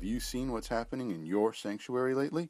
Have you seen what's happening in your sanctuary lately?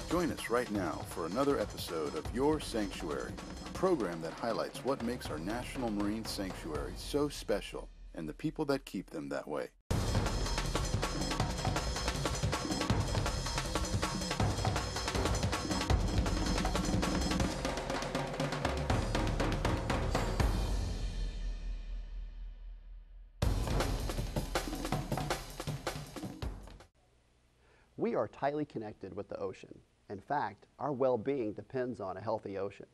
Join us right now for another episode of Your Sanctuary, a program that highlights what makes our national marine sanctuary so special and the people that keep them that way. We are tightly connected with the ocean. In fact, our well-being depends on a healthy ocean.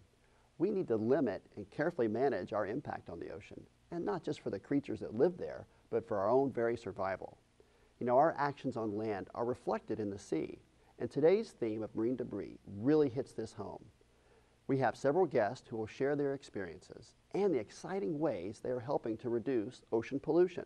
We need to limit and carefully manage our impact on the ocean, and not just for the creatures that live there, but for our own very survival. You know, our actions on land are reflected in the sea, and today's theme of marine debris really hits this home. We have several guests who will share their experiences and the exciting ways they are helping to reduce ocean pollution.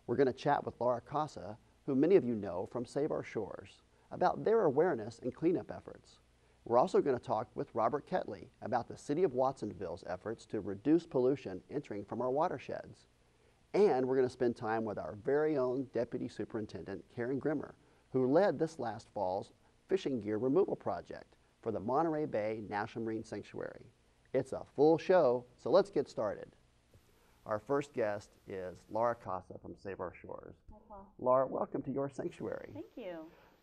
We're going to chat with Casa, who many of you know from Save Our Shores, about their awareness and cleanup efforts. We're also going to talk with Robert Ketley about the City of Watsonville's efforts to reduce pollution entering from our watersheds. And we're going to spend time with our very own Deputy Superintendent, Karen Grimmer, who led this last fall's fishing gear removal project for the Monterey Bay National Marine Sanctuary. It's a full show, so let's get started. Our first guest is Casa from Save Our Shores. Hi, Paul. Laura, welcome to your sanctuary. Thank you.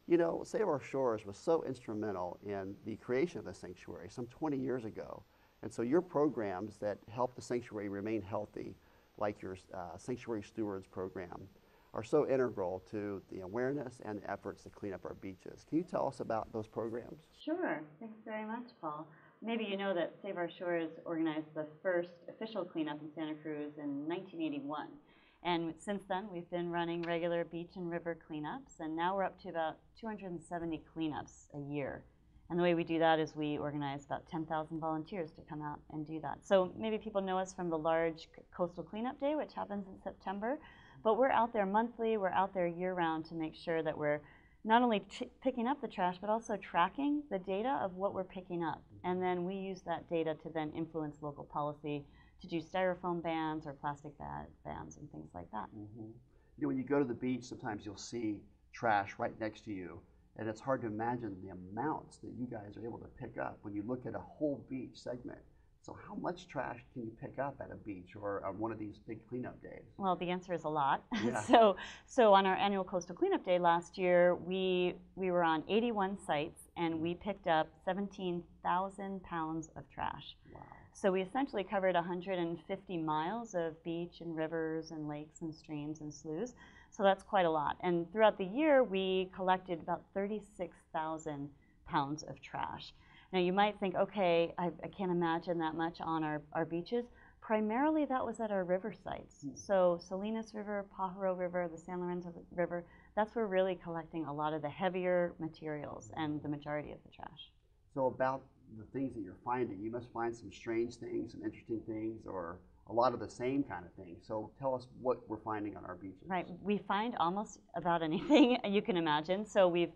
You know, Save Our Shores was so instrumental in the creation of the sanctuary some 20 years ago. And so your programs that help the sanctuary remain healthy, like your Sanctuary Stewards program, are so integral to the awareness and efforts to clean up our beaches. Can you tell us about those programs? Sure. Thanks very much, Paul. Maybe you know that Save Our Shores organized the first official cleanup in Santa Cruz in 1981. And since then, we've been running regular beach and river cleanups, and now we're up to about 270 cleanups a year. And the way we do that is we organize about 10,000 volunteers to come out and do that. So maybe people know us from the large Coastal Cleanup Day, which happens in September, but we're out there monthly, we're out there year-round to make sure that we're not only picking up the trash, but also tracking the data of what we're picking up. And then we use that data to then influence local policy to do styrofoam bans or plastic bag bans and things like that. You know, when you go to the beach, sometimes you'll see trash right next to you, and it's hard to imagine the amounts that you guys are able to pick up when you look at a whole beach segment. So how much trash can you pick up at a beach or on one of these big cleanup days? Well, the answer is a lot. Yeah. So on our annual Coastal Cleanup Day last year, we were on 81 sites and we picked up 17,000 pounds of trash. Wow. So we essentially covered 150 miles of beach and rivers and lakes and streams and sloughs. So that's quite a lot. And throughout the year, we collected about 36,000 pounds of trash. Now you might think, okay, I can't imagine that much on our beaches. Primarily that was at our river sites. So Salinas River, Pajaro River, the San Lorenzo River, that's where we're really collecting a lot of the heavier materials and the majority of the trash. So about the things that you're finding, you must find some strange things, some interesting things, or a lot of the same kind of things. So tell us what we're finding on our beaches. Right, we find almost about anything you can imagine. So we've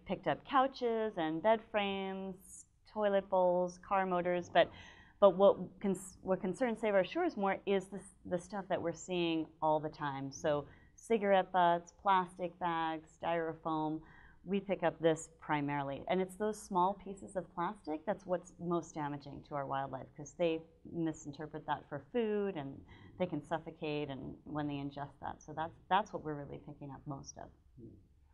picked up couches and bed frames, toilet bowls, car motors, but what concerns Save Our Shores more is the stuff that we're seeing all the time. So cigarette butts, plastic bags, styrofoam. We pick up this primarily. And it's those small pieces of plastic that's what's most damaging to our wildlife, because they misinterpret that for food and they can suffocate and when they ingest that. So that's what we're really picking up most of.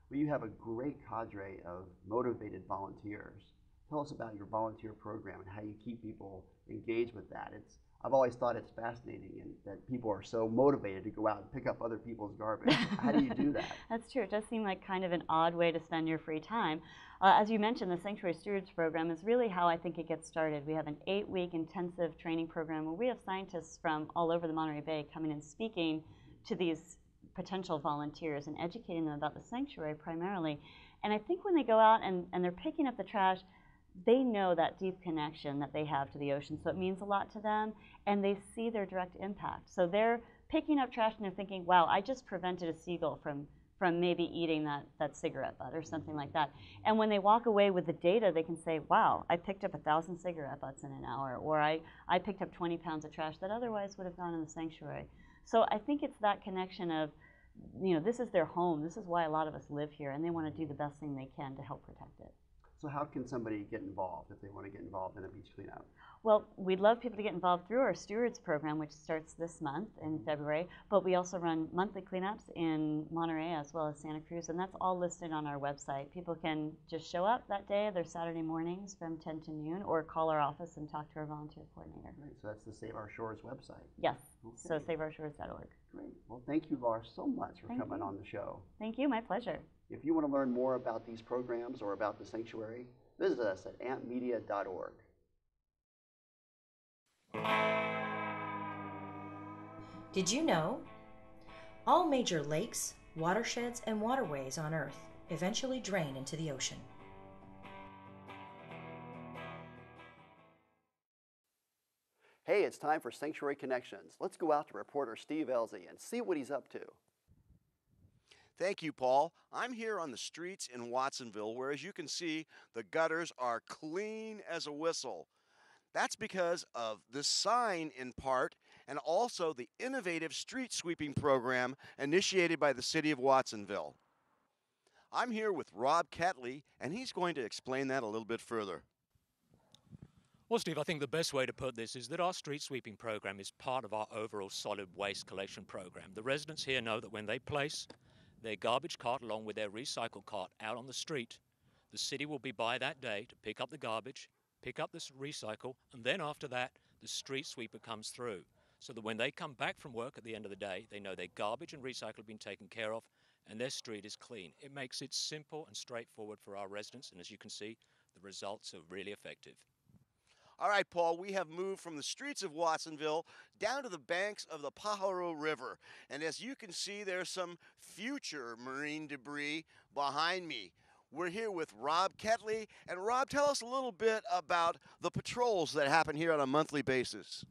Well, you have a great cadre of motivated volunteers. Tell us about your volunteer program and how you keep people engaged with that. I've always thought it's fascinating and that people are so motivated to go out and pick up other people's garbage. How do you do that? That's true. It does seem like kind of an odd way to spend your free time. As you mentioned, the Sanctuary Stewards program is really how I think it gets started. We have an 8-week intensive training program where we have scientists from all over the Monterey Bay coming and speaking to these potential volunteers and educating them about the sanctuary primarily. And I think when they go out and they're picking up the trash, they know that deep connection that they have to the ocean, so it means a lot to them, and they see their direct impact. So they're picking up trash and they're thinking, wow, I just prevented a seagull from maybe eating that cigarette butt or something like that. And when they walk away with the data, they can say, wow, I picked up 1,000 cigarette butts in an hour, or I picked up 20 pounds of trash that otherwise would have gone in the sanctuary. So I think it's that connection of, this is their home. This is why a lot of us live here, and they want to do the best thing they can to help protect it. So how can somebody get involved if they want to get involved in a beach cleanup? Well, we'd love people to get involved through our Stewards program, which starts this month in February, but we also run monthly cleanups in Monterey as well as Santa Cruz, and that's all listed on our website. People can just show up that day. They're Saturday mornings from 10 to noon, or call our office and talk to our volunteer coordinator. Right, so that's the Save Our Shores website. Yes, okay. So saveourshores.org. Great. Well, thank you, Laura, so much for coming on the show. Thank you. My pleasure. If you want to learn more about these programs or about the sanctuary, visit us at ampmedia.org. Did you know? All major lakes, watersheds, and waterways on Earth eventually drain into the ocean. Hey, it's time for Sanctuary Connections. Let's go out to reporter Steve Elzy and see what he's up to. Thank you, Paul. I'm here on the streets in Watsonville, where, as you can see, the gutters are clean as a whistle. That's because of this sign in part, and also the innovative street sweeping program initiated by the city of Watsonville. I'm here with Rob Catley, and he's going to explain that a little bit further. Well, Steve, I think the best way to put this is that our street sweeping program is part of our overall solid waste collection program. The residents here know that when they place their garbage cart along with their recycle cart out on the street, the city will be by that day to pick up the garbage, pick up this recycle, and then after that, the street sweeper comes through. So that when they come back from work at the end of the day, they know their garbage and recycle have been taken care of and their street is clean. It makes it simple and straightforward for our residents, and as you can see, the results are really effective. All right, Paul, we have moved from the streets of Watsonville down to the banks of the Pajaro River. And as you can see, there's some future marine debris behind me. We're here with Rob Catley. And Rob, tell us a little bit about the patrols that happen here on a monthly basis.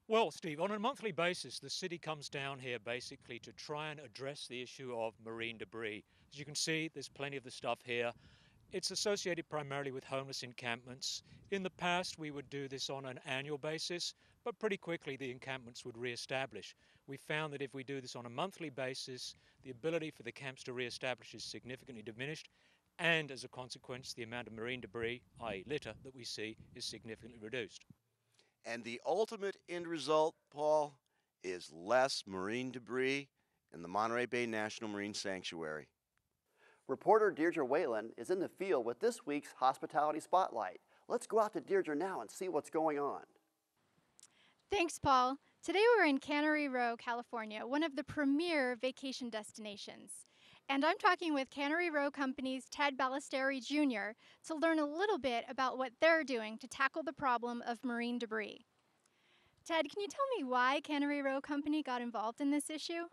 Well, Steve, on a monthly basis, the city comes down here basically to try and address the issue of marine debris. As you can see, there's plenty of the stuff here. It's associated primarily with homeless encampments. In the past, we would do this on an annual basis, but pretty quickly the encampments would re-establish. We found that if we do this on a monthly basis, the ability for the camps to re-establish is significantly diminished, and as a consequence, the amount of marine debris, i.e. litter, that we see is significantly reduced. And the ultimate end result, Paul, is less marine debris in the Monterey Bay National Marine Sanctuary. Reporter Deirdre Whalen is in the field with this week's Hospitality Spotlight. Let's go out to Deirdre now and see what's going on. Thanks, Paul. Today we're in Cannery Row, California, one of the premier vacation destinations. And I'm talking with Cannery Row Company's Ted Ballesteri Jr. to learn a little bit about what they're doing to tackle the problem of marine debris. Ted, can you tell me why Cannery Row Company got involved in this issue?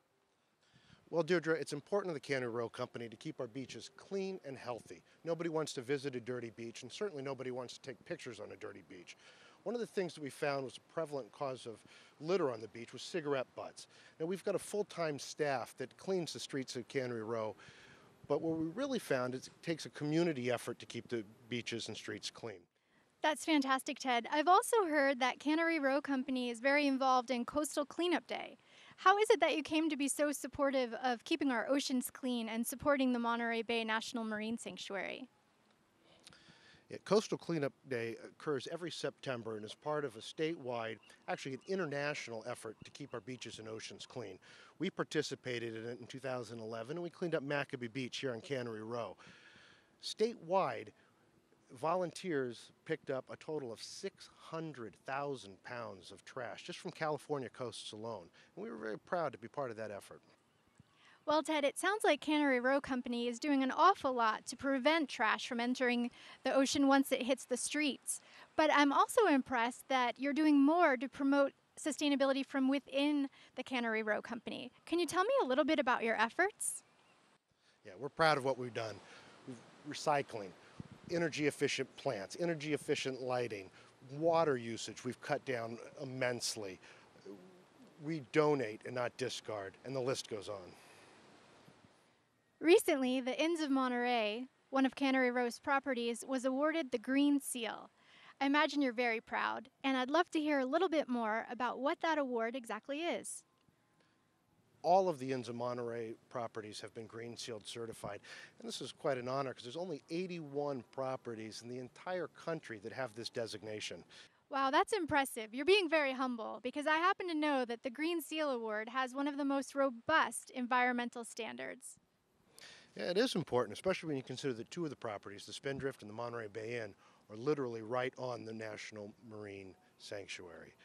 Well, Deirdre, it's important to the Cannery Row Company to keep our beaches clean and healthy. Nobody wants to visit a dirty beach, and certainly nobody wants to take pictures on a dirty beach. One of the things that we found was a prevalent cause of litter on the beach was cigarette butts. Now, we've got a full-time staff that cleans the streets of Cannery Row, but what we really found is it takes a community effort to keep the beaches and streets clean. That's fantastic, Ted. I've also heard that Cannery Row Company is very involved in Coastal Cleanup Day. How is it that you came to be so supportive of keeping our oceans clean and supporting the Monterey Bay National Marine Sanctuary? Yeah, Coastal Cleanup Day occurs every September and is part of a statewide, actually an international effort to keep our beaches and oceans clean. We participated in it in 2011 and we cleaned up Maccabee Beach here on Cannery Row. Statewide, volunteers picked up a total of 600,000 pounds of trash just from California coasts alone. And we were very proud to be part of that effort. Well, Ted, it sounds like Cannery Row Company is doing an awful lot to prevent trash from entering the ocean once it hits the streets. But I'm also impressed that you're doing more to promote sustainability from within the Cannery Row Company. Can you tell me a little bit about your efforts? Yeah, we're proud of what we've done. Recycling. energy efficient plants, energy efficient lighting, water usage we've cut down immensely. We donate and not discard, and the list goes on. Recently, the Inns of Monterey, one of Cannery Row's properties, was awarded the Green Seal. I imagine you're very proud, and I'd love to hear a little bit more about what that award exactly is. All of the Inns of Monterey properties have been Green Sealed certified, and this is quite an honor because there's only 81 properties in the entire country that have this designation. Wow, that's impressive. You're being very humble because I happen to know that the Green Seal Award has one of the most robust environmental standards. Yeah, it is important, especially when you consider that two of the properties, the Spindrift and the Monterey Bay Inn, are literally right on the National Marine Sanctuary.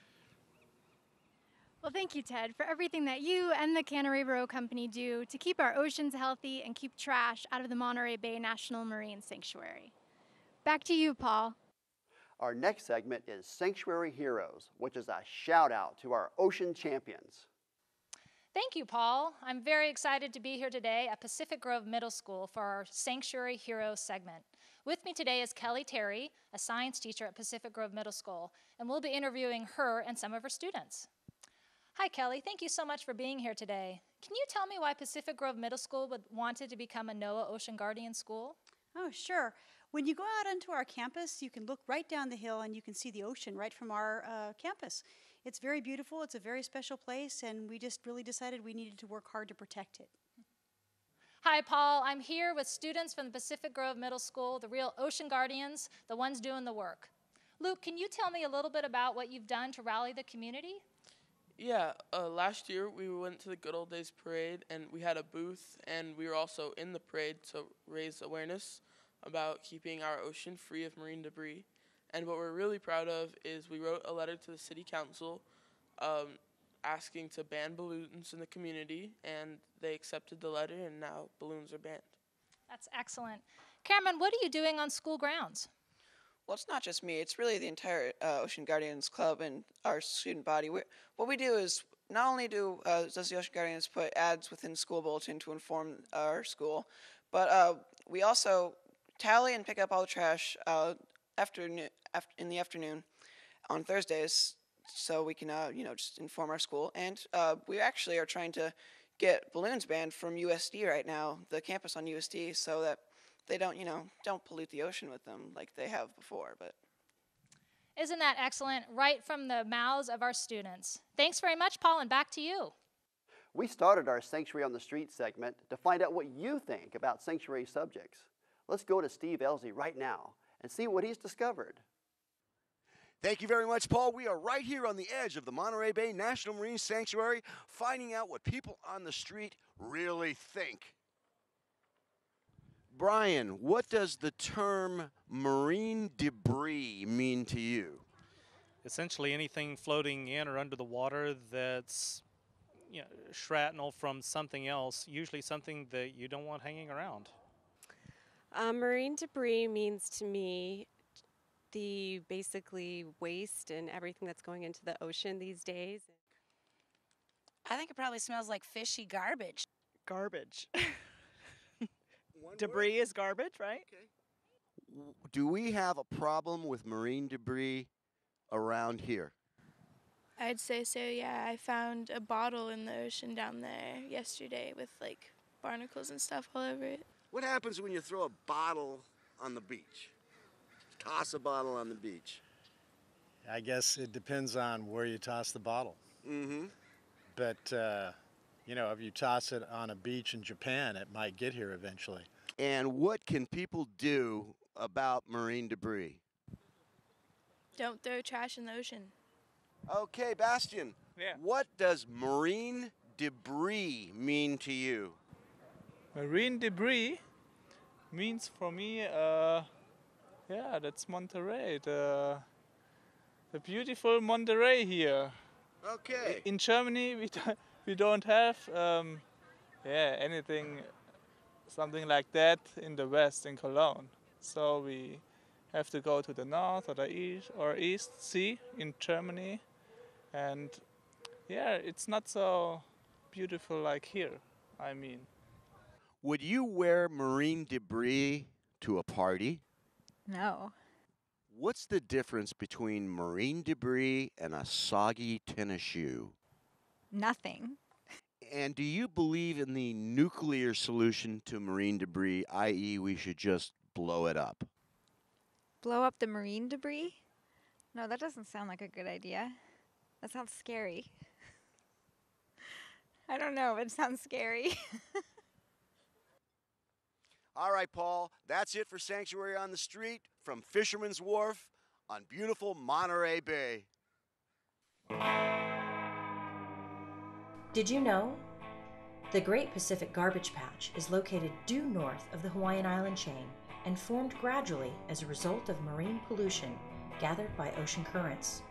Well, thank you, Ted, for everything that you and the Cannery Row Company do to keep our oceans healthy and keep trash out of the Monterey Bay National Marine Sanctuary. Back to you, Paul. Our next segment is Sanctuary Heroes, which is a shout out to our ocean champions. Thank you, Paul. I'm very excited to be here today at Pacific Grove Middle School for our Sanctuary Heroes segment. With me today is Kelly Terry, a science teacher at Pacific Grove Middle School, and we'll be interviewing her and some of her students. Hi, Kelly. Thank you so much for being here today. Can you tell me why Pacific Grove Middle School wanted to become a NOAA Ocean Guardian school? Oh, sure. When you go out onto our campus, you can look right down the hill and you can see the ocean right from our campus. It's very beautiful. It's a very special place, and we just really decided we needed to work hard to protect it. Hi, Paul. I'm here with students from the Pacific Grove Middle School, the real ocean guardians, the ones doing the work. Luke, can you tell me a little bit about what you've done to rally the community? Yeah, last year we went to the Good Old Days Parade, and we had a booth, and we were also in the parade to raise awareness about keeping our ocean free of marine debris. And what we're really proud of is we wrote a letter to the city council asking to ban balloons in the community, and they accepted the letter, and now balloons are banned. That's excellent. Cameron, what are you doing on school grounds? Well, it's not just me. It's really the entire Ocean Guardians Club and our student body. What we do is not only does the Ocean Guardians put ads within school bulletin to inform our school, but we also tally and pick up all the trash in the afternoon on Thursdays, so we can just inform our school. And we actually are trying to get balloons banned from USD right now, the campus on USD, so that they don't pollute the ocean with them like they have before. But isn't that excellent? Right from the mouths of our students. Thanks very much, Paul, and back to you. We started our Sanctuary on the Street segment to find out what you think about sanctuary subjects. Let's go to Steve Elsie right now and see what he's discovered. Thank you very much, Paul. We are right here on the edge of the Monterey Bay National Marine Sanctuary, finding out what people on the street really think. Brian, what does the term marine debris mean to you? Essentially anything floating in or under the water that's shrapnel from something else, usually something that you don't want hanging around. Marine debris means to me the basically waste and everything that's going into the ocean these days. I think it probably smells like fishy garbage. Garbage. Debris is garbage, right? Okay. Do we have a problem with marine debris around here? I'd say so, yeah. I found a bottle in the ocean down there yesterday with like barnacles and stuff all over it. What happens when you throw a bottle on the beach? Toss a bottle on the beach. I guess it depends on where you toss the bottle. Mm-hmm. But, if you toss it on a beach in Japan, it might get here eventually. And what can people do about marine debris? Don't throw trash in the ocean. Okay, Bastian. Yeah. What does marine debris mean to you? Marine debris means for me, that's Monterey, the beautiful Monterey here. Okay. In Germany, we don't have anything, something like that in the west in Cologne. So we have to go to the north or the east sea in Germany, and it's not so beautiful like here. I mean. Would you wear marine debris to a party? No. What's the difference between marine debris and a soggy tennis shoe? Nothing. And do you believe in the nuclear solution to marine debris, i.e., we should just blow it up? Blow up the marine debris? No, that doesn't sound like a good idea. That sounds scary. I don't know, it sounds scary. All right, Paul, that's it for Sanctuary on the Street from Fisherman's Wharf on beautiful Monterey Bay. Did you know? The Great Pacific Garbage Patch is located due north of the Hawaiian Island chain and formed gradually as a result of marine pollution gathered by ocean currents.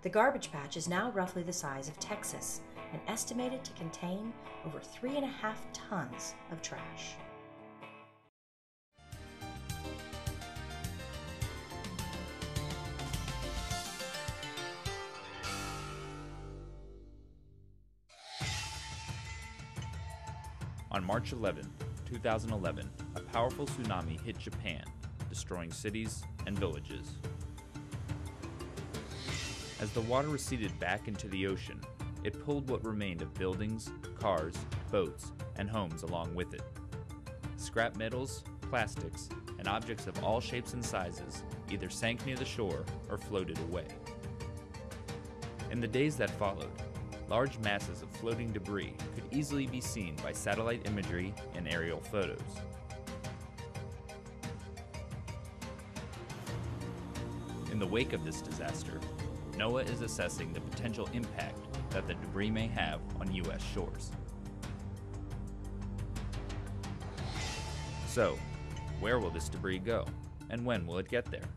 The garbage patch is now roughly the size of Texas and estimated to contain over 3.5 tons of trash. On March 11, 2011, a powerful tsunami hit Japan, destroying cities and villages. As the water receded back into the ocean, it pulled what remained of buildings, cars, boats, and homes along with it. Scrap metals, plastics, and objects of all shapes and sizes either sank near the shore or floated away. In the days that followed, large masses of floating debris could easily be seen by satellite imagery and aerial photos. In the wake of this disaster, NOAA is assessing the potential impact that the debris may have on U.S. shores. So, where will this debris go, and when will it get there?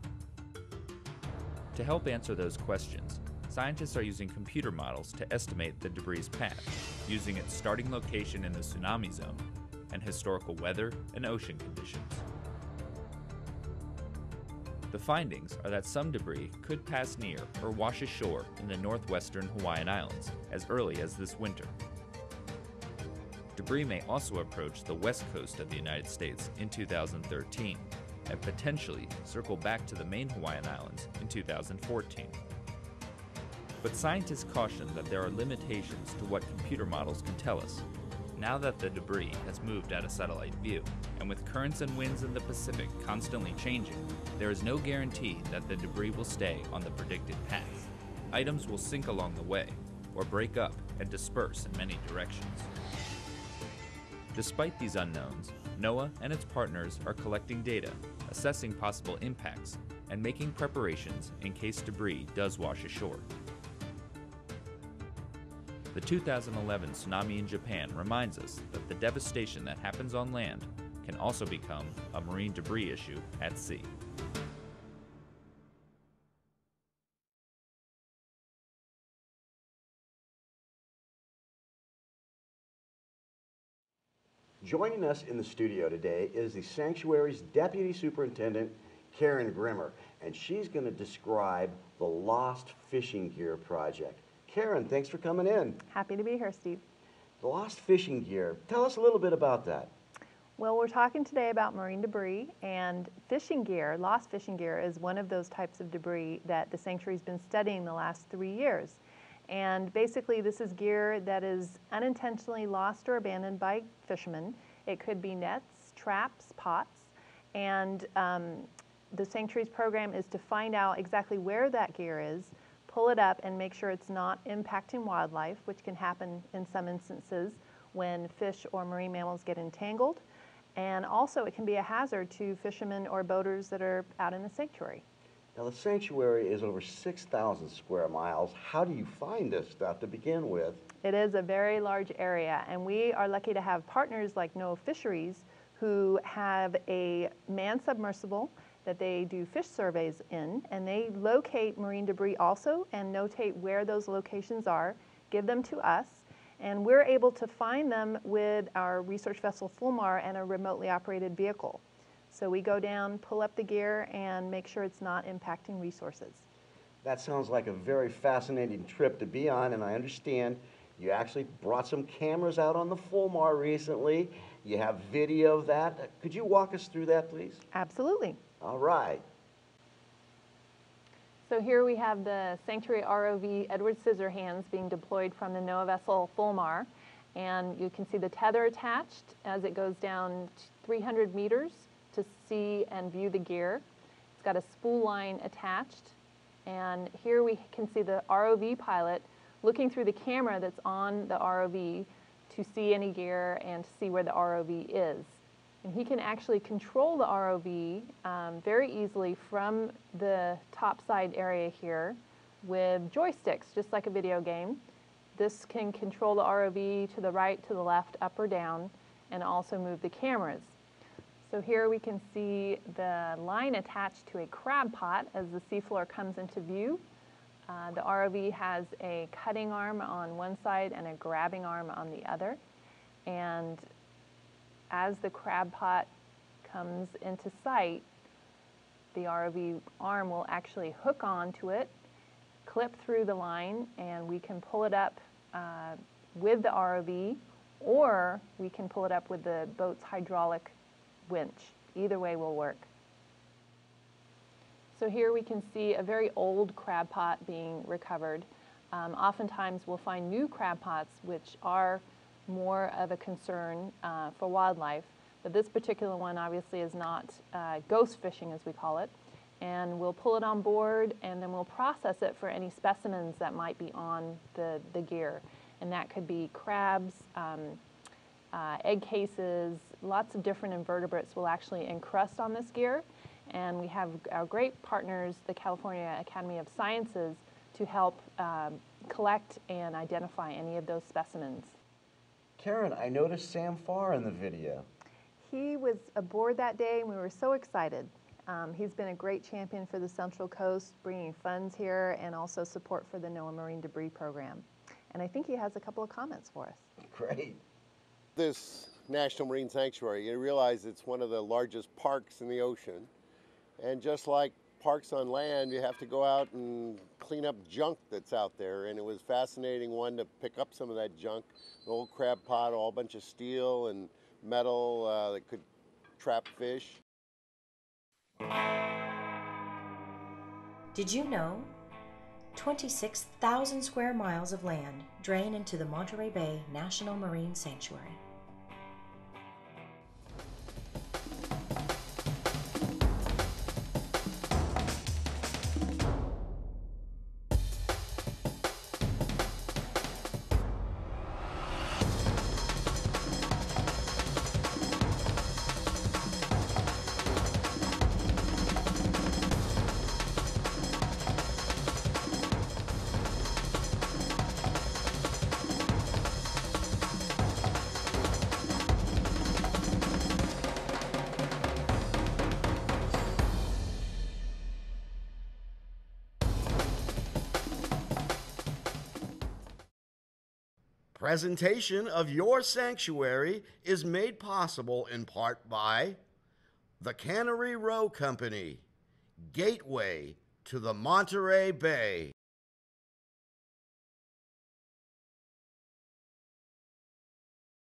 To help answer those questions, scientists are using computer models to estimate the debris' path, using its starting location in the tsunami zone and historical weather and ocean conditions. The findings are that some debris could pass near or wash ashore in the northwestern Hawaiian Islands as early as this winter. Debris may also approach the west coast of the United States in 2013 and potentially circle back to the main Hawaiian Islands in 2014. But scientists caution that there are limitations to what computer models can tell us. Now that the debris has moved out of satellite view, and with currents and winds in the Pacific constantly changing, there is no guarantee that the debris will stay on the predicted path. Items will sink along the way, or break up and disperse in many directions. Despite these unknowns, NOAA and its partners are collecting data, assessing possible impacts, and making preparations in case debris does wash ashore. The 2011 tsunami in Japan reminds us that the devastation that happens on land can also become a marine debris issue at sea. Joining us in the studio today is the Sanctuary's Deputy Superintendent, Karen Grimmer, and she's going to describe the Lost Fishing Gear project. Karen, thanks for coming in. Happy to be here, Steve. The Lost Fishing Gear, tell us a little bit about that. Well, we're talking today about marine debris, and fishing gear, lost fishing gear, is one of those types of debris that the Sanctuary's been studying the last 3 years. And basically, this is gear that is unintentionally lost or abandoned by fishermen. It could be nets, traps, pots, and the Sanctuary's program is to find out exactly where that gear is, pull it up, and make sure it's not impacting wildlife, which can happen in some instances when fish or marine mammals get entangled. And also, it can be a hazard to fishermen or boaters that are out in the sanctuary. Now, the Sanctuary is over 6,000 square miles. How do you find this stuff to begin with? It is a very large area, and we are lucky to have partners like NOAA Fisheries who have a manned submersible that they do fish surveys in, and they locate marine debris also and notate where those locations are, give them to us, and we're able to find them with our research vessel Fulmar and a remotely operated vehicle. So we go down, pull up the gear, and make sure it's not impacting resources. That sounds like a very fascinating trip to be on, and I understand you actually brought some cameras out on the Fulmar recently. You have video of that. Could you walk us through that, please? Absolutely. All right. So here we have the Sanctuary ROV Edward Scissorhands being deployed from the NOAA vessel Fulmar. And you can see the tether attached as it goes down 300 meters to see and view the gear. It's got a spool line attached. And here we can see the ROV pilot looking through the camera that's on the ROV to see any gear and to see where the ROV is. And he can actually control the ROV very easily from the topside area here with joysticks, just like a video game. This can control the ROV to the right, to the left, up or down, and also move the cameras. So here we can see the line attached to a crab pot as the seafloor comes into view. The ROV has a cutting arm on one side and a grabbing arm on the other. And as the crab pot comes into sight, the ROV arm will actually hook onto it, clip through the line, and we can pull it up with the ROV, or we can pull it up with the boat's hydraulic winch. Either way will work. So here we can see a very old crab pot being recovered. Oftentimes we'll find new crab pots which are more of a concern for wildlife, but this particular one obviously is not ghost fishing, as we call it. And we'll pull it on board and then we'll process it for any specimens that might be on the gear. And that could be crabs, egg cases, lots of different invertebrates will actually encrust on this gear. And we have our great partners, the California Academy of Sciences, to help collect and identify any of those specimens. Karen, I noticed Sam Farr in the video. He was aboard that day and we were so excited. He's been a great champion for the Central Coast, bringing funds here and also support for the NOAA Marine Debris Program. And I think he has a couple of comments for us. Great. This National Marine Sanctuary, you realize it's one of the largest parks in the ocean. And just like parks on land, you have to go out and clean up junk that's out there. And it was fascinating, one, to pick up some of that junk, an old crab pot, all bunch of steel and metal that could trap fish. Did you know 26,000 square miles of land drain into the Monterey Bay National Marine Sanctuary? Presentation of your sanctuary is made possible in part by the Cannery Row Company, gateway to the Monterey Bay.